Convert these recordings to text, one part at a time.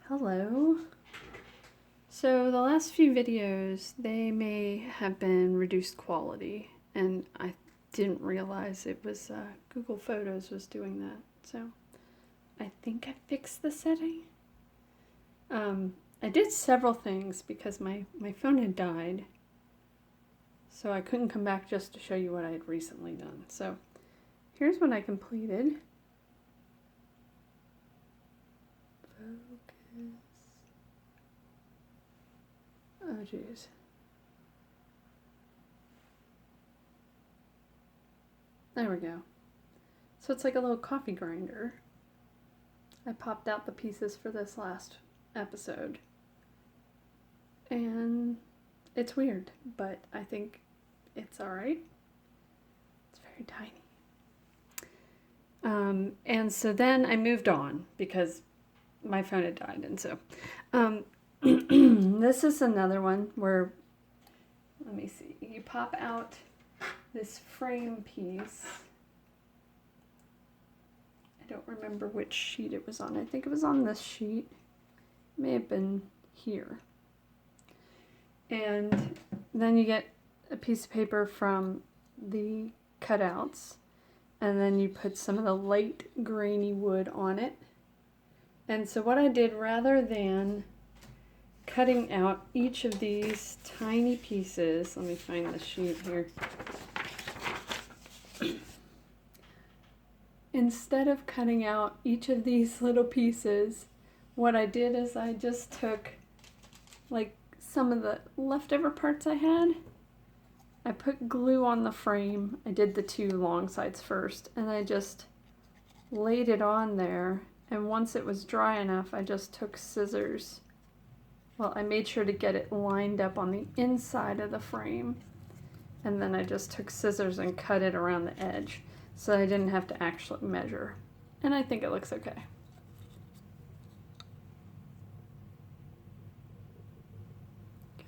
Hello. So the last few videos, they may have been reduced quality, and I didn't realize it was Google Photos was doing that. So I think I fixed the setting. I did several things because my phone had died, so I couldn't come back just to show you what I had recently done. So here's what I completed. Focus. Oh, geez. There we go. So it's like a little coffee grinder. I popped out the pieces for this last episode. And it's weird, but I think it's alright. It's very tiny. And so then I moved on because my phone had died. And so this is another one where, let me see, you pop out this frame piece. I don't remember which sheet it was on. I think it was on this sheet. It may have been here. And then you get a piece of paper from the cutouts, and then you put some of the light grainy wood on it. And so what I did, rather than cutting out each of these tiny pieces, let me find the sheet here. Instead of cutting out each of these little pieces, what I did is I just took like some of the leftover parts I had. I put glue on the frame. I did the two long sides first, and I just laid it on there. And once it was dry enough, I just took scissors. Well, I made sure to get it lined up on the inside of the frame. And then I just took scissors and cut it around the edge, so I didn't have to actually measure. And I think it looks okay.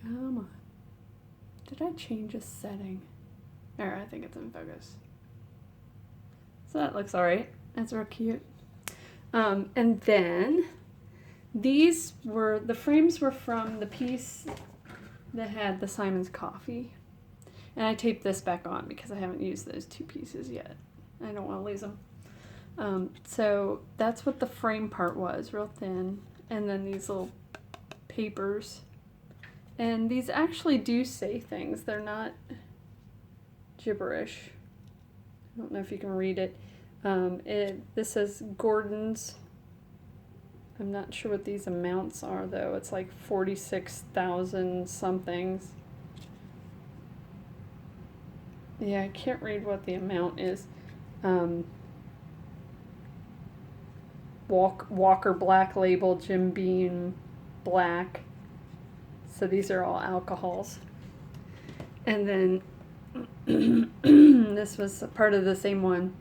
Come on. Did I change a setting? There, I think it's in focus. So that looks alright. That's real cute. And then these were, the frames were from the piece that had the Simon's coffee. And I taped this back on because I haven't used those two pieces yet. I don't want to lose them. So that's what the frame part was, real thin. And then these little papers. And these actually do say things. They're not gibberish. I don't know if you can read it. This says Gordon's. I'm not sure what these amounts are, though. It's like 46,000 somethings. Yeah, I can't read what the amount is. Walker Black Label, Jim Beam Black. So these are all alcohols. And then this was part of the same one.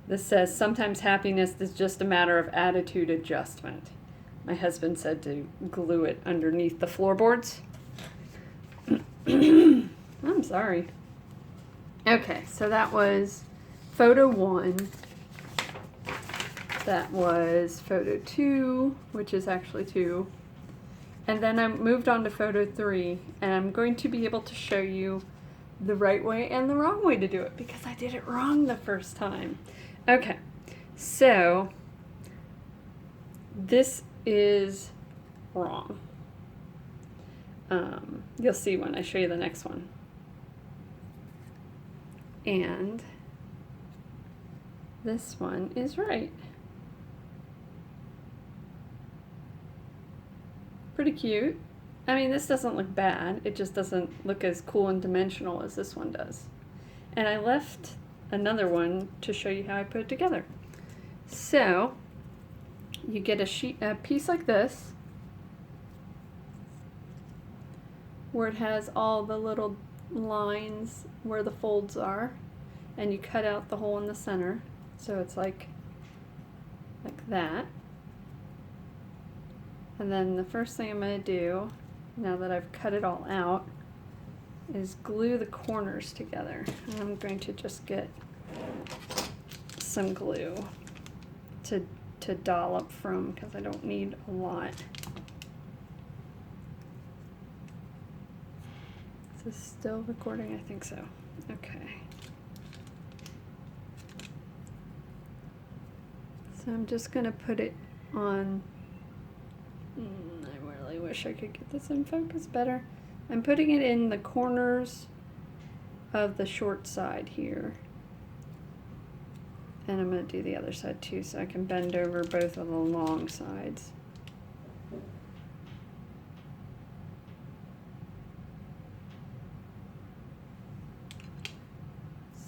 This says, sometimes happiness is just a matter of attitude adjustment. My husband said to glue it underneath the floorboards. I'm sorry. Okay, so that was photo 1. That was photo 2, which is actually 2. And then I moved on to photo 3, and I'm going to be able to show you the right way and the wrong way to do it because I did it wrong the first time. Okay, so this is wrong. You'll see when I show you the next one. And this one is right. Pretty cute. I mean, this doesn't look bad. It just doesn't look as cool and dimensional as this one does. And I left another one to show you how I put it together. So you get a piece like this, where it has all the little lines where the folds are, and you cut out the hole in the center, so it's like that. And then the first thing I'm going to do, now that I've cut it all out, is glue the corners together. And I'm going to just get some glue to to dollop from because I don't need a lot. Is this still recording? I think so. Okay. So I'm just going to put it on. I really wish I could get this in focus better. I'm putting it in the corners of the short side here. And I'm going to do the other side too so I can bend over both of the long sides.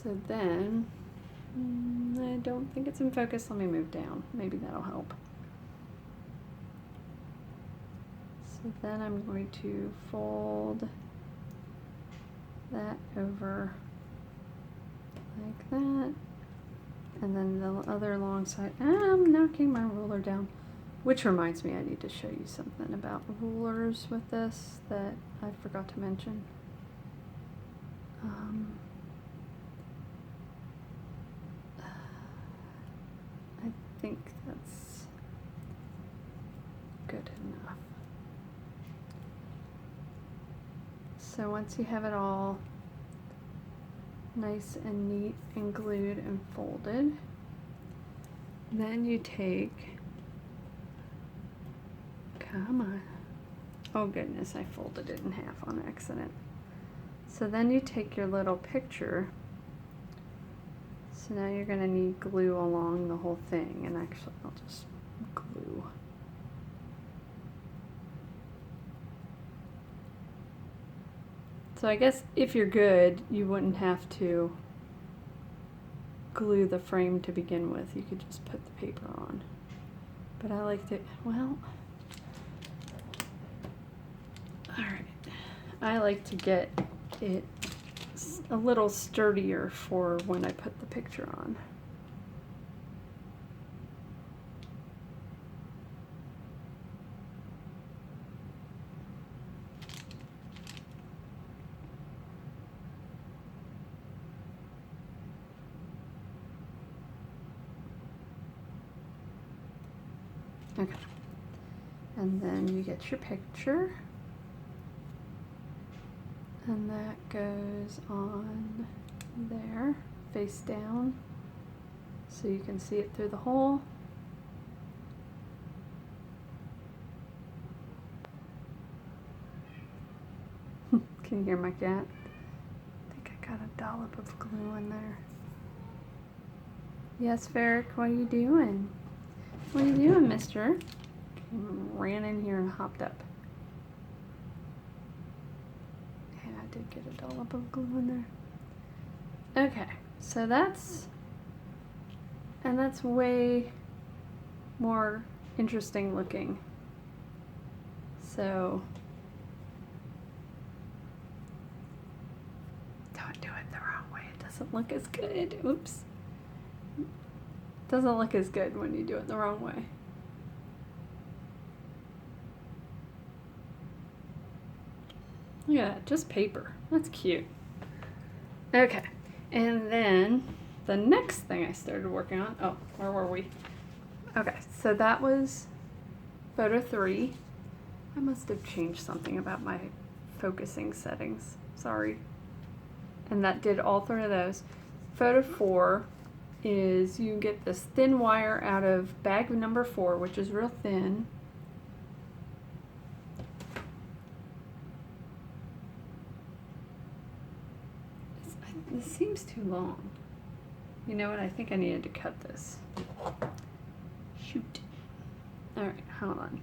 So then, I don't think it's in focus. Let me move down. Maybe that'll help. So then I'm going to fold that over like that. And then the other long side. I'm knocking my ruler down. Which reminds me, I need to show you something about rulers with this that I forgot to mention. I think that's good enough. So once you have it all nice and neat and glued and folded, then you take, come on, oh goodness, I folded it in half on accident. So then you take your little picture. So now you're going to need glue along the whole thing, and actually I'll just glue. So I guess if you're good, you wouldn't have to glue the frame to begin with. You could just put the paper on. But I like to, well, alright. I like to get it a little sturdier for when I put the picture on. Okay. And then you get your picture. And that goes on there, face down, so you can see it through the hole. Can you hear my cat? I think I got a dollop of glue in there. Yes, Ferric, what are you doing? What are you doing, mister? Ran in here and hopped up. I did get a dollop of glue in there. Okay, so that's way more interesting looking. So don't do it the wrong way. It doesn't look as good. Oops. Doesn't look as good when you do it the wrong way. Look at that, just paper. That's cute. Okay, and then the next thing I started working on, oh, where were we? Okay, so that was photo 3. I must have changed something about my focusing settings, sorry. And that did all 3 of those. Photo 4 is you get this thin wire out of bag number 4, which is real thin. This seems too long. You know what? I think I needed to cut this. Shoot. Alright, hold on.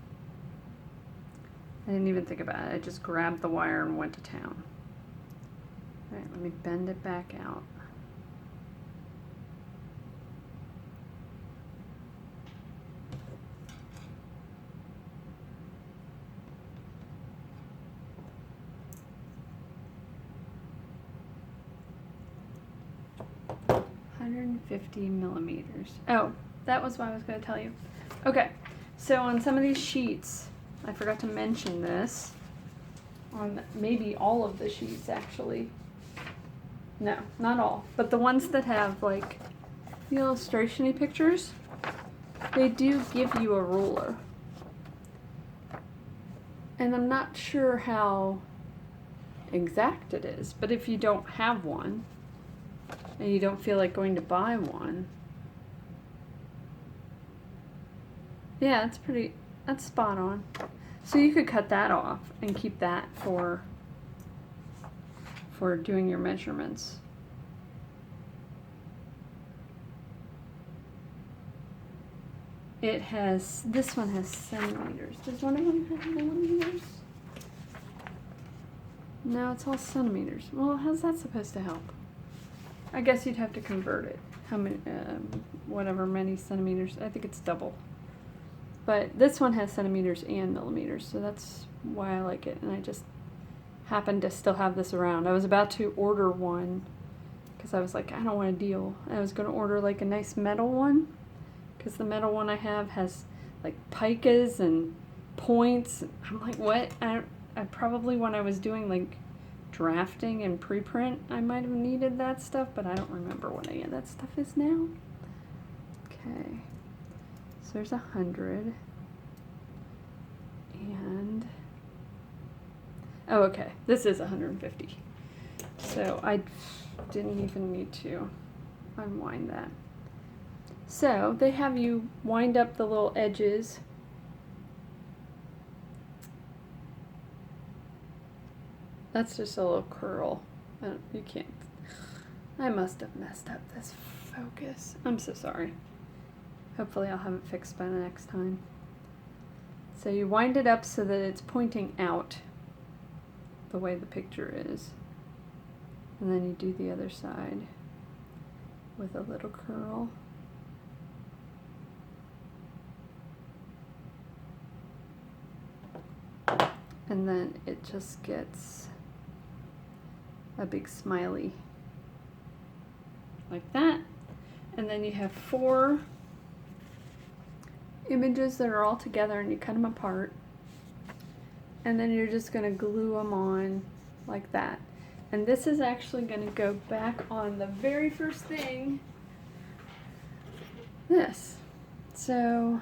I didn't even think about it. I just grabbed the wire and went to town. Alright, let me bend it back out. $150 mm. Oh, that was what I was going to tell you. Okay, so on some of these sheets, I forgot to mention this, on maybe all of the sheets actually. No, not all, but the ones that have like the illustration-y pictures, they do give you a ruler. And I'm not sure how exact it is, but if you don't have one and you don't feel like going to buy one, yeah, that's spot on. So you could cut that off and keep that for doing your measurements. This one has centimeters. Does one of them have millimeters? No, it's all centimeters. Well, how's that supposed to help? I guess you'd have to convert it. How many, whatever many centimeters. I think it's double. But this one has centimeters and millimeters, so that's why I like it. And I just happen to still have this around. I was about to order one because I was like, I don't want a deal. I was going to order like a nice metal one because the metal one I have has like picas and points. I'm like, what? I probably, when I was doing like drafting and preprint, I might have needed that stuff, but I don't remember what any of that stuff is now. Okay, so there's 100. And oh, okay, this is 150. So I didn't even need to unwind that. So they have you wind up the little edges. That's just a little curl. You can't. I must have messed up this focus. I'm so sorry. Hopefully I'll have it fixed by the next time. So you wind it up so that it's pointing out the way the picture is. And then you do the other side with a little curl. And then it just gets a big smiley like that. And then you have 4 images that are all together and you cut them apart. And then you're just going to glue them on like that. And this is actually going to go back on the very first thing, this. So,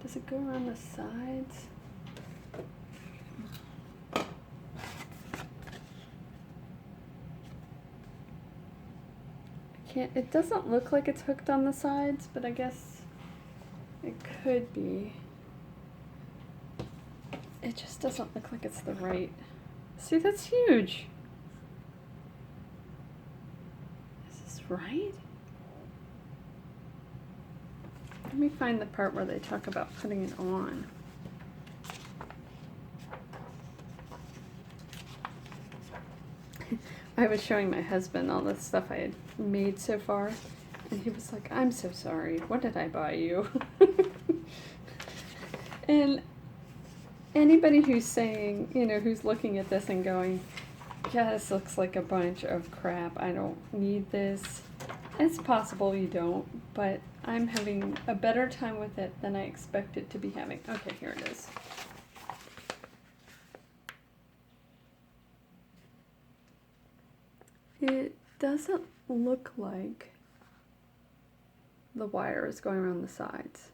does it go around the sides? It doesn't look like it's hooked on the sides, but I guess it could be. It just doesn't look like it's the right. See, that's huge. Is this right? Let me find the part where they talk about putting it on. I was showing my husband all the stuff I had made so far, and he was like, I'm so sorry. What did I buy you? And anybody who's saying, who's looking at this and going, yeah, this looks like a bunch of crap. I don't need this. It's possible you don't, but I'm having a better time with it than I expected to be having. Okay, here it is. It doesn't look like the wire is going around the sides.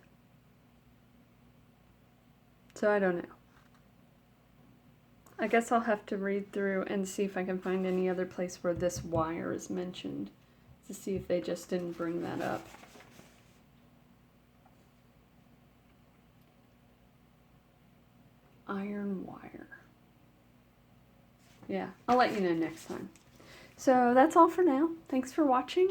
So I don't know. I guess I'll have to read through and see if I can find any other place where this wire is mentioned to see if they just didn't bring that up. Iron wire. Yeah, I'll let you know next time. So that's all for now. Thanks for watching.